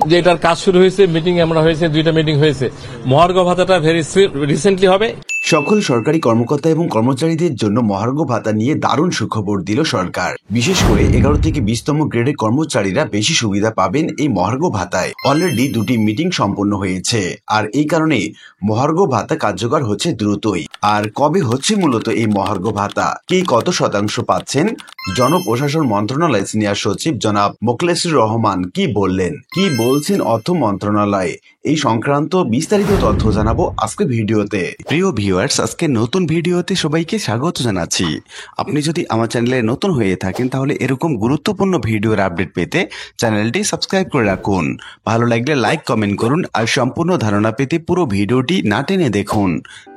যে এটার কাজ শুরু হয়েছে, মিটিং আমরা হয়েছে, 2টা মিটিং হয়েছে। মহার্ঘ ভাতাটা ভেরি রিসেন্টলি হবে। সকল সরকারি কর্মকর্তা এবং কর্মচারীদের জন্য মহার্ঘ ভাতা নিয়ে দারুণ সুখবর দিল সরকার। বিশেষ করে 11 থেকে 20তম গ্রেডের কর্মচারীরা বেশি সুবিধা পাবেন এই মহার্ঘ ভাতায়। অলরেডি 2টি মিটিং সম্পন্ন হয়েছে, আর এই কারণে মহার্ঘ ভাতা কার্যকর হচ্ছে দ্রুতই। আর কবে হচ্ছে মূলত এই মহার্ঘ ভাতা, কে কত শতাংশ পাচ্ছেন, জনপ্রশাসন মন্ত্রণালয়ের সিনিয়র সচিব জনাব মোখলেসুর রহমান কি বললেন, কি বলছেন অর্থ মন্ত্রণালয়, এই সংক্রান্ত বিস্তারিত তথ্য জানাবো আজকে ভিডিওতে। প্রিয় ভিউয়ার্স, আজকে নতুন ভিডিওতে সবাইকে স্বাগত জানাচ্ছি। আপনি যদি আমার চ্যানেলে নতুন হয়ে থাকেন তাহলে এরকম গুরুত্বপূর্ণ ভিডিওর আপডেট পেতে চ্যানেলটি সাবস্ক্রাইব করে রাখুন। ভালো লাগলে লাইক কমেন্ট করুন, আর সম্পূর্ণ ধারণা পেতে পুরো ভিডিওটি না টেনে দেখুন।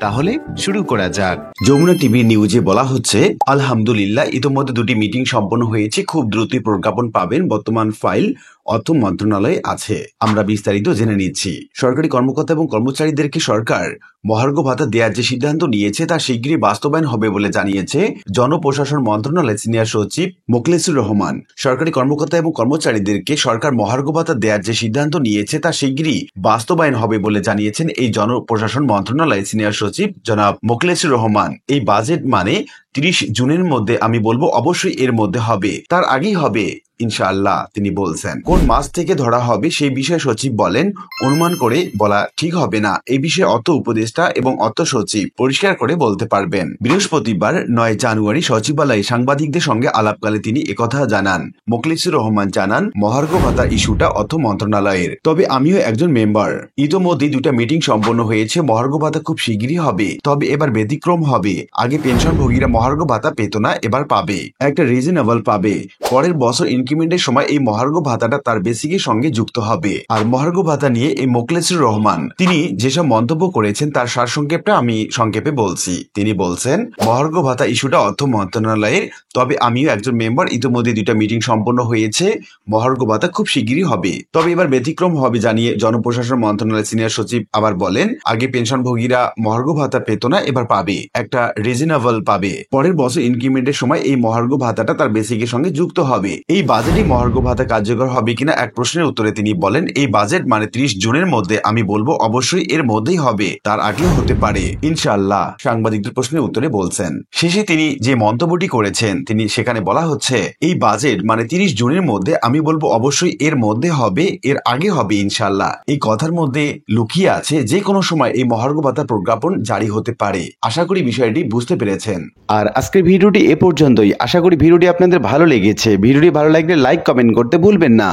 তাহলে শুরু করা যাক। যমুনা টিভি নিউজে বলা হচ্ছে, আলহামদুলিল্লাহ ইতোমধ্যে 2টি মিটিং সম্পন্ন হয়েছে, খুব দ্রুতই প্রজ্ঞাপন পাবেন। বর্তমান ফাইল অর্থ মন্ত্রণালয়ে আছে, আমরা বিস্তারিত জেনে নিচ্ছি। সরকারি কর্মকর্তা এবং কর্মচারীদেরকে সরকার মহার্ঘ ভাতা দেওয়ার যে সিদ্ধান্ত নিয়েছে তা শিগগিরই বাস্তবায়ন হবে বলে জানিয়েছে জনপ্রশাসন মন্ত্রণালয়ের সিনিয়র সচিব মোখলেসুর রহমান। সরকারি কর্মকর্তা এবং কর্মচারীদেরকে সরকার মহার্ঘ ভাতা দেওয়ার যে সিদ্ধান্ত নিয়েছে তা শিগগিরই বাস্তবায়ন হবে বলে জানিয়েছেন এই জনপ্রশাসন মন্ত্রণালয়ের সিনিয়র সচিব জনাব মোখলেসুর রহমান। এই বাজেট মানে 30 জুনের মধ্যে, আমি বলবো অবশ্যই এর মধ্যে হবে, তার আগেই হবে ইনশাআল্লাহ তিনি বলছেন। কোন মাস থেকে ধরা হবে সেই বিষয়ে সচিব বলেন, অনুমান করে বলা ঠিক হবে না, এই বিষয়ে অর্থ উপদেষ্টা এবং অর্থ সচিব পরিষ্কার করে বলতে পারবেন। বৃহস্পতিবার 9 জানুয়ারি সচিবালয়ে সাংবাদিকদের সঙ্গে আলাপকালে তিনি একথা জানান। মোখলেসুর রহমান জানান, মহার্ঘ ভাতা ইস্যুটা অর্থ মন্ত্রণালয়ের, তবে আমিও একজন মেম্বার। ইতোমধ্যে 2টা মিটিং সম্পন্ন হয়েছে, মহার্ঘ ভাতা খুব শিগগিরই হবে, তবে এবার ব্যতিক্রম হবে। আগে পেনশনভোগীরা মহার্ঘ ভাতা পেত না, এবার পাবে, একটা রিজনেবল পাবে। পরের বছর ইনক্রিমেন্টের সময় এই মহার্ঘ ভাতাটা তার বেসিকের সঙ্গে যুক্ত হবে। আর মহার্ঘ ভাতা নিয়ে এই মোখলেসুর রহমান তিনি যেসব মন্তব্য করেছেন তার সারসংক্ষেপটা আমি সংক্ষেপে বলছি। তিনি বলছেন, মহার্ঘ ভাতা ইস্যুটা অর্থ মন্ত্রণালয়ের, তবে আমিও একজন মেম্বার। ইতিমধ্যে 2টা মিটিং সম্পন্ন হয়েছে, মহার্ঘ ভাতা খুব শিগগিরই হবে, তবে এবার ব্যতিক্রম হবে জানিয়ে জনপ্রশাসন মন্ত্রণালয়ের সিনিয়র সচিব আবার বলেন, আগে পেনশনভোগীরা মহার্ঘ ভাতা পেত না, এবার পাবে, একটা রিজনেবল পাবে। পরের বছর ইনক্রিমেন্টের সময় এই মহার্ঘ ভাতাটা তার বেসিকের সঙ্গে যুক্ত হবে। এই বাজেটে মহার্ঘ ভাতা কার্যকর হবে কিনা এক প্রশ্নের উত্তরে তিনি বলেন, এই বাজেট মানে 30 জুনের মধ্যে, আমি বলবো অবশ্যই এর মধ্যেই হবে, তার আগেও হতে পারে ইনশাআল্লাহ, সাংবাদিকদের প্রশ্নের উত্তরে বলছেন। শেষে তিনি যে মন্তব্যটি করেছেন, তিনি সেখানে বলা হচ্ছে, এই বাজেট মানে 30 জুনের মধ্যে, আমি বলবো অবশ্যই এর মধ্যে হবে, এর আগে হবে ইনশাআল্লাহ। এই কথার মধ্যে লুকিয়ে আছে যে কোনো সময় এই মহার্ঘ ভাতার প্রজ্ঞাপন জারি হতে পারে। আশা করি বিষয়টি বুঝতে পেরেছেন। আর আজকের ভিডিওটি এ পর্যন্তই। আশা করি ভিডিওটি আপনাদের ভালো লেগেছে। ভিডিওটি ভালো লাগলে লাইক কমেন্ট করতে ভুলবেন না।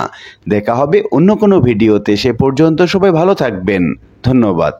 দেখা হবে অন্য কোনো ভিডিওতে, সে পর্যন্ত সবাই ভালো থাকবেন। ধন্যবাদ।